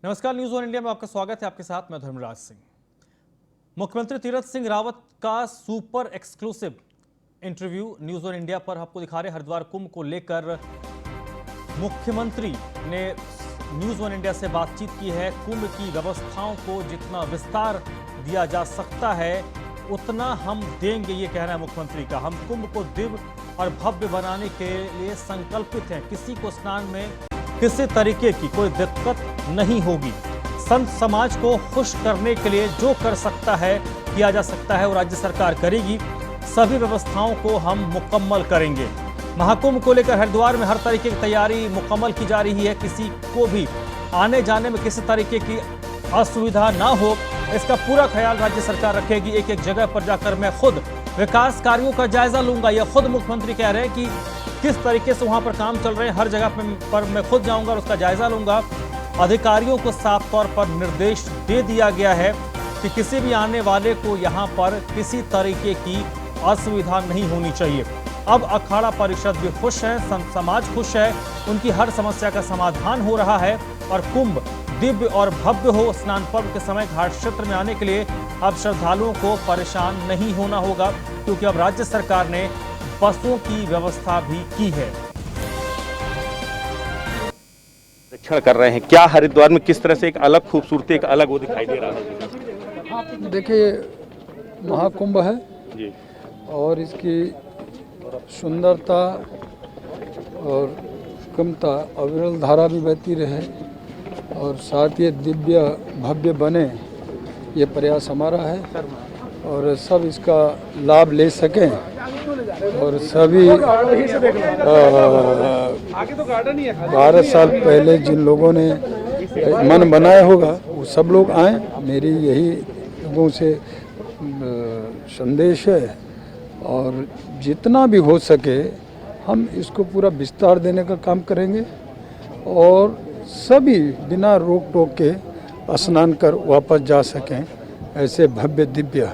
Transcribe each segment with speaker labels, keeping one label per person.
Speaker 1: नमस्कार, news one India में आपका स्वागत है। आपके साथ मैं धर्मराज सिंह। मुख्यमंत्री तीरथ सिंह रावत का super exclusive interview news one India पर आपको दिखा रहे। हरिद्वार कुंभ को लेकर मुख्यमंत्री ने न्यूज वन इंडिया से बातचीत की है। कुंभ की व्यवस्थाओं को जितना विस्तार दिया जा सकता है उतना हम देंगे, ये कहना है मुख्यमंत्री का। हम कुंभ को दिव्य और भव्य बनाने के लिए संकल्पित हैं। किसी को स्नान में किसी तरीके की कोई दिक्कत नहीं होगी। संत समाज को खुश करने के लिए जो कर सकता है किया जा सकता है और राज्य सरकार करेगी। सभी व्यवस्थाओं को हम मुकम्मल करेंगे। महाकुंभ को लेकर हरिद्वार में हर तरीके की तैयारी मुकम्मल की जा रही है। किसी को भी आने जाने में किसी तरीके की असुविधा ना हो, इसका पूरा ख्याल राज्य सरकार रखेगी। एक एक जगह पर जाकर मैं खुद विकास कार्यों का जायजा लूंगा। यह खुद मुख्यमंत्री कह रहे हैं कि किस तरीके से वहां पर काम चल रहे हैं, हर जगह पर मैं खुद जाऊंगा और उसका जायजा लूंगा। अधिकारियों को साफ तौर पर निर्देश दे दिया गया है कि किसी भी आने वाले को यहां पर किसी तरीके की असुविधा नहीं होनी चाहिए। अब अखाड़ा परिषद भी खुश है, संत समाज खुश है, उनकी हर समस्या का समाधान हो रहा है और कुंभ दिव्य और भव्य हो। स्नान पर्व के समय घाट क्षेत्र में आने के लिए अब श्रद्धालुओं को परेशान नहीं होना होगा, क्योंकि अब राज्य सरकार ने बसों की व्यवस्था भी की है।
Speaker 2: निरीक्षण कर रहे हैं क्या हरिद्वार में किस तरह से एक अलग खूबसूरती, एक अलग वो दिखाई दे रहा है।
Speaker 3: देखिए, महाकुंभ है
Speaker 2: जी,
Speaker 3: और इसकी सुंदरता और कमता अविरल धारा भी बहती रहे और साथ ही दिव्य भव्य बने, ये प्रयास हमारा है और सब इसका लाभ ले सकें। और सभी 12 साल पहले जिन लोगों ने मन बनाया होगा वो सब लोग आएँ। मेरी यही लोगों से संदेश है और जितना भी हो सके हम इसको पूरा विस्तार देने का काम करेंगे और सभी बिना रोक टोक के स्नान कर वापस जा सकें, ऐसे भव्य दिव्य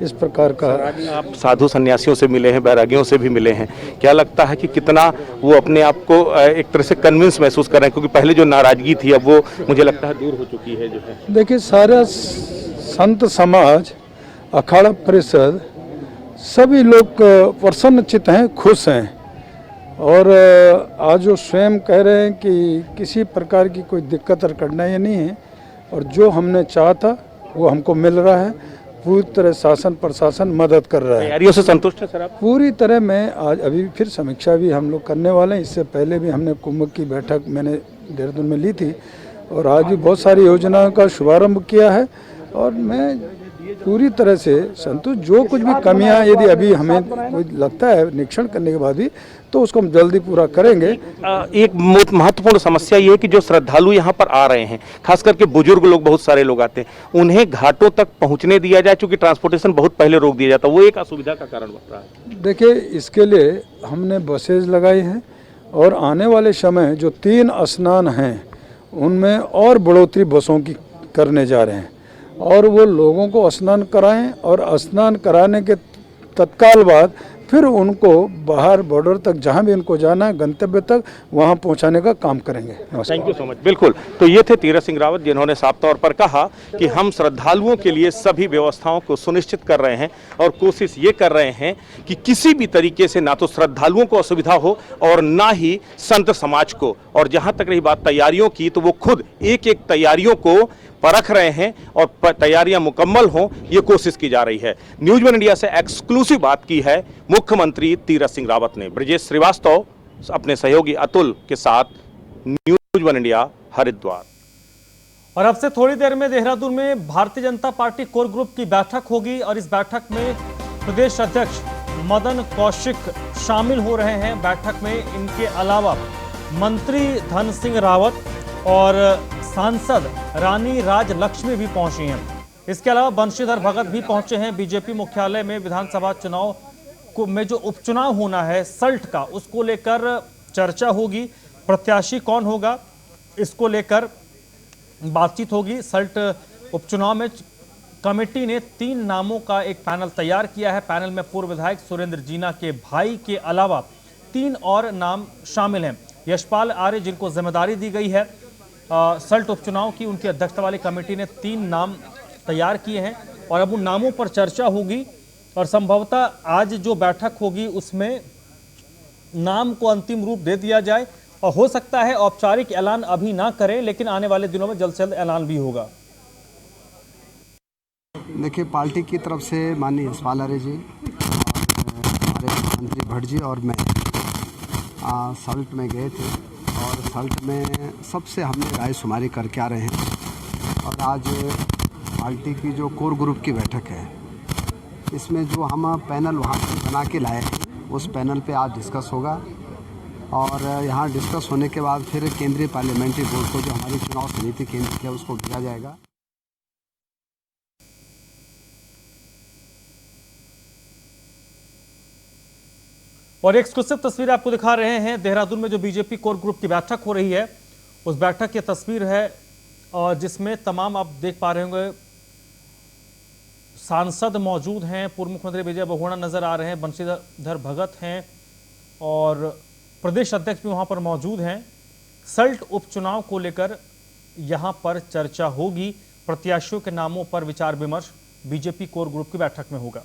Speaker 3: इस प्रकार का।
Speaker 2: आप साधु सन्यासियों से मिले हैं, बैरागियों से भी मिले हैं, क्या लगता है कि कितना वो अपने आप को एक तरह से कन्विंस महसूस कर रहे हैं, क्योंकि पहले जो नाराजगी थी अब वो मुझे लगता है दूर हो चुकी है जो है।
Speaker 3: देखिए, सारा संत समाज, अखाड़ा परिषद, सभी लोग प्रसन्न चित्त हैं, खुश हैं और आज वो स्वयं कह रहे हैं कि किसी प्रकार की कोई दिक्कत और कठिनाई नहीं है और जो हमने चाहा था वो हमको मिल रहा है। पूरी तरह शासन प्रशासन मदद कर रहा है।
Speaker 2: तैयारियों से संतुष्ट है सर आप?
Speaker 3: पूरी तरह। मैं आज अभी फिर समीक्षा भी हम लोग करने वाले हैं। इससे पहले भी हमने कुंभ की बैठक मैंने देहरादून में ली थी और आज भी बहुत सारी योजनाओं का शुभारंभ किया है और मैं पूरी तरह से संतुष्ट। जो कुछ भी कमियां यदि अभी हमें कोई लगता है निरीक्षण करने के बाद भी, तो उसको हम जल्दी पूरा करेंगे।
Speaker 2: एक महत्वपूर्ण समस्या ये है कि जो श्रद्धालु यहाँ पर आ रहे हैं, खास करके बुजुर्ग लोग, बहुत सारे लोग आते हैं, उन्हें घाटों तक पहुँचने दिया जाए, क्योंकि ट्रांसपोर्टेशन बहुत पहले रोक दिया जाता है, वो एक असुविधा का कारण बन रहा है।
Speaker 3: देखिए, इसके लिए हमने बसेज लगाई हैं और आने वाले समय जो 3 स्नान हैं उनमें और बढ़ोतरी बसों की करने जा रहे हैं और वो लोगों को स्नान कराएं और स्नान कराने के तत्काल बाद फिर उनको बाहर बॉर्डर तक जहां भी उनको जाना है गंतव्य तक वहां पहुंचाने का काम करेंगे।
Speaker 2: Thank you so much. बिल्कुल, तो ये थे तीरथ सिंह रावत, जिन्होंने साफ तौर पर कहा कि हम श्रद्धालुओं के लिए सभी व्यवस्थाओं को सुनिश्चित कर रहे हैं और कोशिश ये कर रहे हैं कि किसी भी तरीके से ना तो श्रद्धालुओं को असुविधा हो और ना ही संत समाज को। और जहां तक रही बात तैयारियों की, तो वो खुद एक एक तैयारियों को परख रहे हैं और तैयारियां मुकम्मल हों, ये कोशिश की जा रही है। न्यूज वन इंडिया से एक्सक्लूसिव बात की है मुख्यमंत्री तीरथ सिंह रावत ने। ब्रजेश श्रीवास्तव अपने सहयोगी अतुल के साथ, न्यूज वन इंडिया, हरिद्वार।
Speaker 1: और अब से थोड़ी देर में देहरादून में Bharatiya Janata party core group की बैठक होगी और इस बैठक में प्रदेश अध्यक्ष मदन कौशिक शामिल हो रहे हैं। बैठक में इनके अलावा मंत्री धन सिंह रावत और सांसद रानी राज लक्ष्मी भी पहुंची हैं। इसके अलावा बंशीधर भगत भी पहुंचे हैं। बीजेपी मुख्यालय में विधानसभा चुनाव में जो उपचुनाव होना है सल्ट का, उसको लेकर चर्चा होगी। प्रत्याशी कौन होगा इसको लेकर बातचीत होगी। सल्ट उपचुनाव में कमेटी ने 3 नामों का एक पैनल तैयार किया है। पैनल में पूर्व विधायक सुरेंद्र जीना के भाई के अलावा 3 और नाम शामिल हैं। यशपाल आर्य, जिनको जिम्मेदारी दी गई है सल्ट उपचुनाव की उनकी अध्यक्षता वाली कमेटी ने 3 नाम तैयार किए हैं और अब उन नामों पर चर्चा होगी और संभवतः आज जो बैठक होगी उसमें नाम को अंतिम रूप दे दिया जाए और हो सकता है औपचारिक ऐलान अभी ना करें, लेकिन आने वाले दिनों में जल्द से जल्द ऐलान भी होगा।
Speaker 4: देखिए, पार्टी की तरफ से माननीय यशपाल आर्य जी और हमारे मंत्री भट्ट जी और मैं सल्ट में गए थे और सल्ट में सबसे हमने राय शुमारी करके आ रहे हैं। और आज पार्टी की जो कोर ग्रुप की बैठक है, इसमें जो हम पैनल वहाँ से बना के लाए हैं उस पैनल पे आज डिस्कस होगा और यहाँ डिस्कस होने के बाद फिर केंद्रीय पार्लियामेंट्री बोर्ड को जो हमारी चुनाव समिति केंद्र की है उसको भेजा जाएगा।
Speaker 1: और एक एक्सक्लूसिव तस्वीर आपको दिखा रहे हैं देहरादून में जो बीजेपी कोर ग्रुप की बैठक हो रही है, उस बैठक की तस्वीर है और जिसमें तमाम आप देख पा रहे होंगे सांसद मौजूद हैं, पूर्व मुख्यमंत्री विजय बहुगुणा नजर आ रहे हैं, बंशीधर भगत हैं और प्रदेश अध्यक्ष भी वहां पर मौजूद हैं। सल्ट उपचुनाव को लेकर यहां पर चर्चा होगी, प्रत्याशियों के नामों पर विचार विमर्श बीजेपी कोर ग्रुप की बैठक में होगा।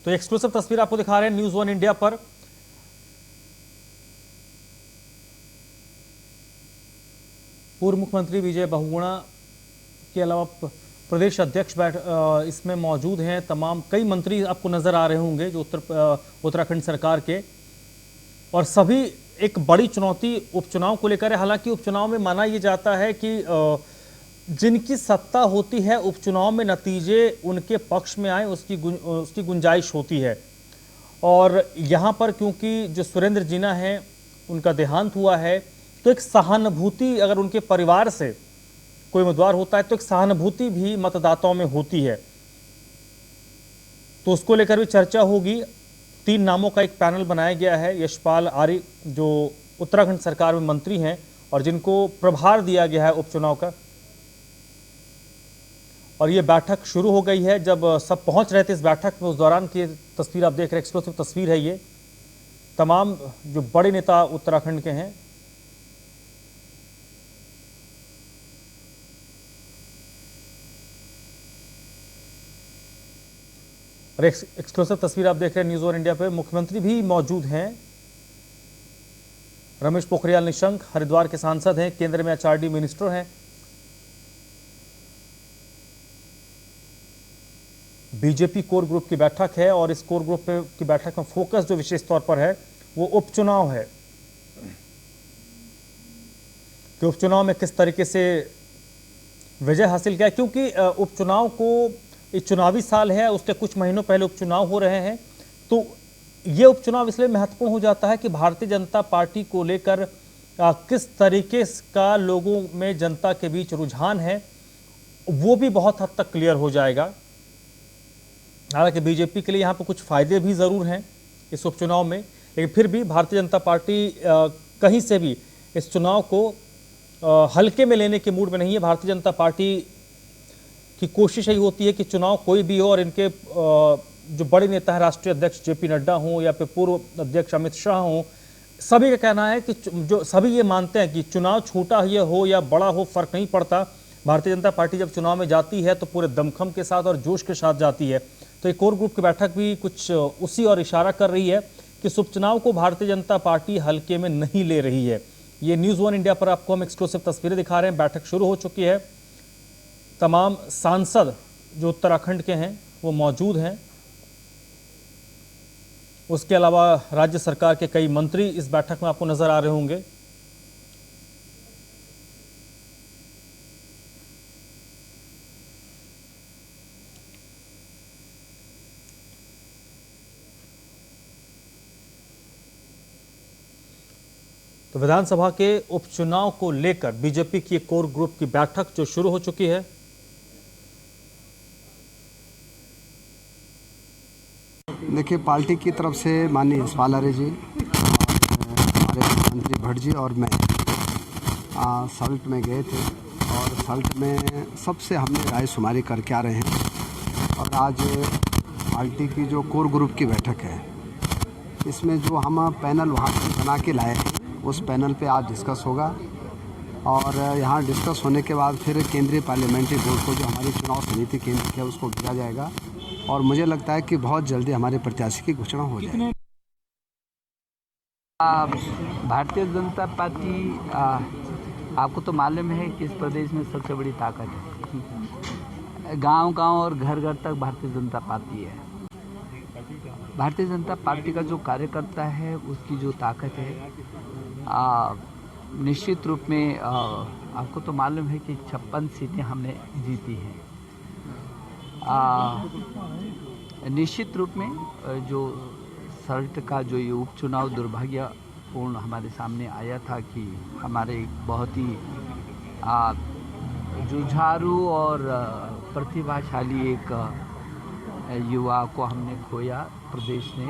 Speaker 1: तो एक्सक्लूसिव तस्वीर आपको दिखा रहे हैं न्यूज़ 1 इंडिया पर। पूर्व मुख्यमंत्री विजय बहुगुणा के अलावा प्रदेश अध्यक्ष इसमें मौजूद हैं। तमाम कई मंत्री आपको नजर आ रहे होंगे जो उत्तराखंड सरकार के, और सभी एक बड़ी चुनौती उपचुनाव को लेकर है। हालांकि उपचुनाव में माना यह जाता है कि जिनकी सत्ता होती है उपचुनाव में नतीजे उनके पक्ष में आए उसकी गुंजाइश होती है। और यहाँ पर क्योंकि जो सुरेंद्र जीना है उनका देहांत हुआ है, तो एक सहानुभूति अगर उनके परिवार से कोई उम्मीदवार होता है तो एक सहानुभूति भी मतदाताओं में होती है, तो उसको लेकर भी चर्चा होगी। 3 नामों का एक पैनल बनाया गया है। यशपाल आर्य जो उत्तराखंड सरकार में मंत्री हैं और जिनको प्रभार दिया गया है उपचुनाव का, और ये बैठक शुरू हो गई है। जब सब पहुंच रहे थे इस बैठक में, उस दौरान की तस्वीर आप देख रहे हैं, एक्सक्लूसिव तस्वीर है ये। तमाम जो बड़े नेता उत्तराखंड के हैं और एक्सक्लूसिव तस्वीर आप देख रहे हैं न्यूज़ 1 इंडिया पे। मुख्यमंत्री भी मौजूद हैं, रमेश पोखरियाल निशंक हरिद्वार के सांसद हैं, केंद्र में HRD मिनिस्टर हैं। बीजेपी कोर ग्रुप की बैठक है और इस कोर ग्रुप की बैठक में फोकस जो विशेष तौर पर है वो उपचुनाव है कि उपचुनाव में किस तरीके से विजय हासिल किया, क्योंकि उपचुनाव को एक चुनावी साल है, उसके कुछ महीनों पहले उपचुनाव हो रहे हैं। तो ये उपचुनाव इसलिए महत्वपूर्ण हो जाता है कि भारतीय जनता पार्टी को लेकर किस तरीके का लोगों में जनता के बीच रुझान है वो भी बहुत हद तक क्लियर हो जाएगा। हालांकि बीजेपी के लिए यहाँ पर कुछ फायदे भी ज़रूर हैं इस उपचुनाव में, लेकिन फिर भी भारतीय जनता पार्टी कहीं से भी इस चुनाव को हल्के में लेने के मूड में नहीं है। भारतीय जनता पार्टी की कोशिश यही होती है कि चुनाव कोई भी हो और इनके जो बड़े नेता हैं, राष्ट्रीय अध्यक्ष JP नड्डा हों या फिर पूर्व अध्यक्ष अमित शाह हों, सभी का कहना है कि जो सभी ये मानते हैं कि चुनाव छोटा हो या बड़ा हो फर्क नहीं पड़ता। भारतीय जनता पार्टी जब चुनाव में जाती है तो पूरे दमखम के साथ और जोश के साथ जाती है। तो एक कोर ग्रुप की बैठक भी कुछ उसी और इशारा कर रही है कि इस उपचुनाव को भारतीय जनता पार्टी हल्के में नहीं ले रही है। ये न्यूज़ 1 इंडिया पर आपको हम एक्सक्लूसिव तस्वीरें दिखा रहे हैं। बैठक शुरू हो चुकी है, तमाम सांसद जो उत्तराखंड के हैं वो मौजूद हैं। उसके अलावा राज्य सरकार के कई मंत्री इस बैठक में आपको नजर आ रहे होंगे। तो विधानसभा के उपचुनाव को लेकर बीजेपी की कोर ग्रुप की बैठक जो शुरू हो चुकी है।
Speaker 4: देखिए, पार्टी की तरफ से माननीय यशपाल आर्य जी और हमारे मंत्री भट्ट जी और मैं सल्ट में गए थे और सल्ट में सबसे हमने राय शुमारी करके आ रहे हैं। और आज पार्टी की जो कोर ग्रुप की बैठक है, इसमें जो हम पैनल वहाँ से बना के लाए हैं उस पैनल पे आज डिस्कस होगा और यहाँ डिस्कस होने के बाद फिर केंद्रीय पार्लियामेंट्री बोर्ड को जो हमारी चुनाव समिति केंद्र है उसको भेजा जाएगा और मुझे लगता है कि बहुत जल्दी हमारे प्रत्याशी की घोषणा हो जाएगी।
Speaker 5: भारतीय जनता पार्टी आपको तो मालूम है कि इस प्रदेश में सबसे बड़ी ताकत है। गांव-गांव और घर-घर तक भारतीय जनता पार्टी है। भारतीय जनता पार्टी का जो कार्यकर्ता है उसकी जो ताकत है निश्चित रूप में आपको तो मालूम है कि 56 सीटें हमने जीती हैं। निश्चित रूप में जो सल्ट का जो ये उपचुनाव दुर्भाग्यपूर्ण हमारे सामने आया था कि हमारे बहुत ही जुझारू और प्रतिभाशाली एक युवा को हमने खोया प्रदेश ने।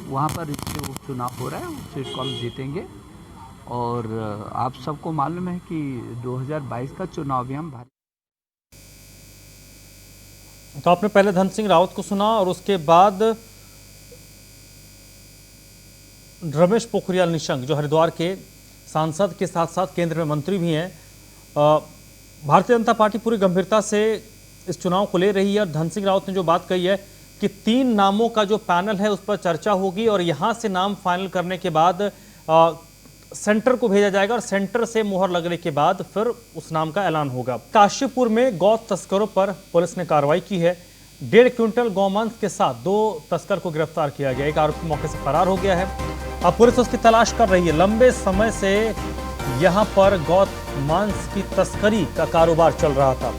Speaker 5: वहाँ पर इससे उपचुनाव हो रहा है, उस सीट को हम जीतेंगे और आप सबको मालूम है कि 2022 का चुनाव भी हम
Speaker 1: तो आपने पहले धन सिंह रावत को सुना और उसके बाद रमेश पोखरियाल निशंक जो हरिद्वार के सांसद के साथ साथ केंद्र में मंत्री भी हैं। भारतीय जनता पार्टी पूरी गंभीरता से इस चुनाव को ले रही है और धन सिंह रावत ने जो बात कही है कि 3 नामों का जो पैनल है उस पर चर्चा होगी और यहां से नाम फाइनल करने के बाद सेंटर को भेजा जाएगा और सेंटर से मुहर लगने के बाद फिर उस नाम का ऐलान होगा। काशीपुर में गौ तस्करों पर पुलिस ने कार्रवाई की है। 1.5 क्विंटल गौमांस के साथ 2 तस्कर को गिरफ्तार किया गया। एक आरोपी मौके से फरार हो गया है। अब पुलिस उसकी तलाश कर रही है। लंबे समय से यहां पर गौ मांस की तस्करी का कारोबार चल रहा था।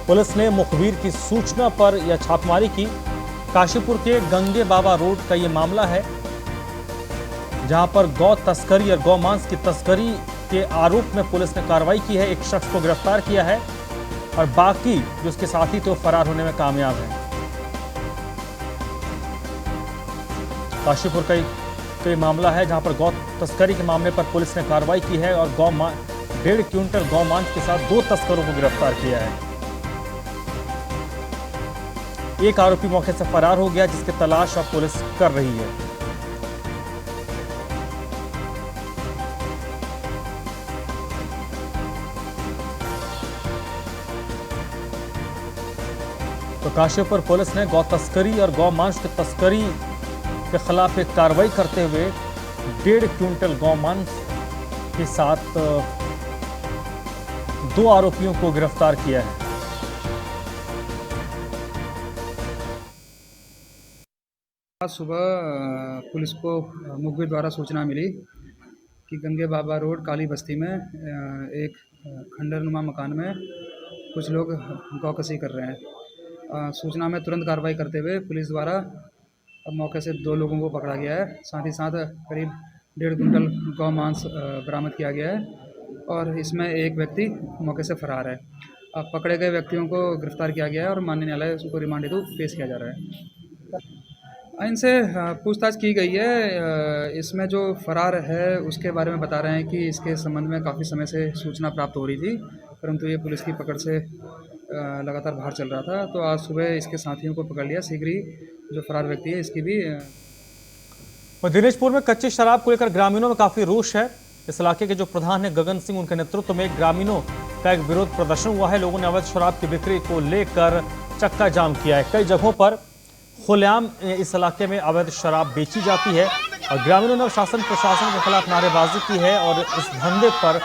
Speaker 1: पुलिस ने मुखबिर की सूचना पर यह छापेमारी की। काशीपुर के गंगे बाबा रोड का ये मामला है जहां पर गौ तस्करी और गौ मांस की तस्करी के आरोप में पुलिस ने कार्रवाई की है। एक शख्स को गिरफ्तार किया है और बाकी जो उसके साथी थे वो फरार होने में कामयाब हैं। काशीपुर का ये मामला है जहां पर गौ तस्करी के मामले पर पुलिस ने कार्रवाई की है और 1.5 क्विंटल गौ मांस के साथ 2 तस्करों को गिरफ्तार किया है। एक आरोपी मौके से फरार हो गया जिसकी तलाश अब पुलिस कर रही है। तो काशीपुर पुलिस ने गौ तस्करी और गौ मांस की तस्करी के खिलाफ एक कार्रवाई करते हुए 1.5 क्विंटल गौ मांस के साथ 2 आरोपियों को गिरफ्तार किया है।
Speaker 6: आज सुबह पुलिस को मुखबिर द्वारा सूचना मिली कि गंगे बाबा रोड काली बस्ती में एक खंडरनुमा मकान में कुछ लोग गौकसी कर रहे हैं। सूचना में तुरंत कार्रवाई करते हुए पुलिस द्वारा मौके से 2 लोगों को पकड़ा गया है। साथ ही साथ करीब 1.5 क्विंटल गौ मांस बरामद किया गया है और इसमें एक व्यक्ति मौके से फरार है। अब पकड़े गए व्यक्तियों को गिरफ्तार किया गया है और माननीय न्यायालय उसको रिमांड हेतु पेश किया जा रहा है। इनसे पूछताछ की गई है। इसमें जो फरार है उसके बारे में बता रहे हैं कि इसके संबंध में काफ़ी समय से सूचना प्राप्त हो रही थी, परंतु ये पुलिस की पकड़ से लगातार बाहर चल रहा था। तो आज सुबह इसके साथियों को पकड़ लिया। शीघ्र ही जो फरार व्यक्ति है इसकी भी।
Speaker 1: दिनेशपुर में कच्ची शराब को लेकर ग्रामीणों में काफ़ी रोष है। इस इलाके के जो प्रधान है गगन सिंह, उनके नेतृत्व में ग्रामीणों का एक विरोध प्रदर्शन हुआ है। लोगों ने अवैध शराब की बिक्री को लेकर चक्का जाम किया है। कई जगहों पर खुलेआम इस इलाके में अवैध शराब बेची जाती है और ग्रामीणों ने शासन प्रशासन के खिलाफ नारेबाजी की है और इस धंधे पर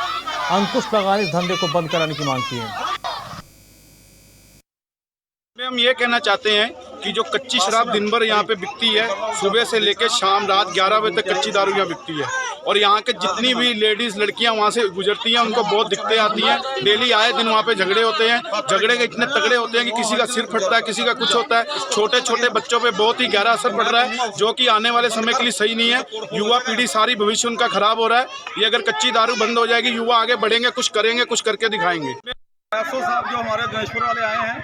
Speaker 1: अंकुश लगाने, इस धंधे को बंद कराने की मांग की है।
Speaker 7: हम ये कहना चाहते हैं कि जो कच्ची शराब दिन भर यहाँ पे बिकती है, सुबह से लेकर शाम रात 11 बजे तक कच्ची दारू यहाँ बिकती है और यहाँ के जितनी भी लेडीज लड़कियाँ वहाँ से गुजरती हैं उनको बहुत दिक्कतें आती हैं। डेली आए दिन वहाँ पे झगड़े होते हैं। झगड़े के इतने तगड़े होते हैं कि किसी का सिर फटता है, किसी का कुछ होता है। छोटे छोटे बच्चों पे बहुत ही गहरा असर पड़ रहा है जो कि आने वाले समय के लिए सही नहीं है। युवा पीढ़ी सारी भविष्य उनका खराब हो रहा है। ये अगर कच्ची दारू बंद हो जाएगी, युवा आगे बढ़ेंगे, कुछ करेंगे, कुछ करके दिखाएंगे।
Speaker 8: एसओ साहब जो हमारे दिनेशपुर वाले आए हैं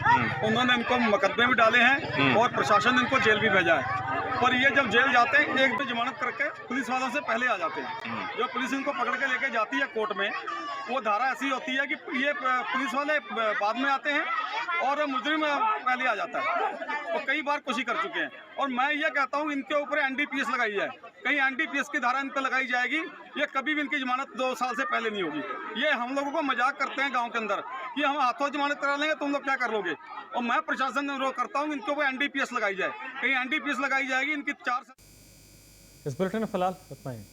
Speaker 8: उन्होंने इनको मुकदमे भी डाले हैं और प्रशासन ने इनको जेल भी भेजा है। पर ये जब जेल जाते हैं एक तो जमानत करके पुलिस वालों से पहले आ जाते हैं। जो पुलिस इनको पकड़ के लेके जाती है कोर्ट में, वो धारा ऐसी होती है कि ये पुलिस वाले बाद में आते हैं और मुजरिम पहले आ जाता है। तो कई बार कोशिश कर चुके हैं और मैं ये कहता हूँ इनके ऊपर NDPS लगाई जाए, कहीं NDPS की धारा इन पर लगाई जाएगी, ये कभी भी इनकी जमानत 2 साल से पहले नहीं होगी। ये हम लोगों को मजाक करते हैं गाँव के अंदर कि हम हाथों जमानत करा लेंगे, तुम लोग क्या कर लोगे। और मैं प्रशासन से अनुरोध करता हूँ इनके ऊपर NDPS लगाई जाए, कहीं NDPS लगाई जाएगी इनकी 4
Speaker 1: इस बुलेटिन में फिलहाल इतना ही।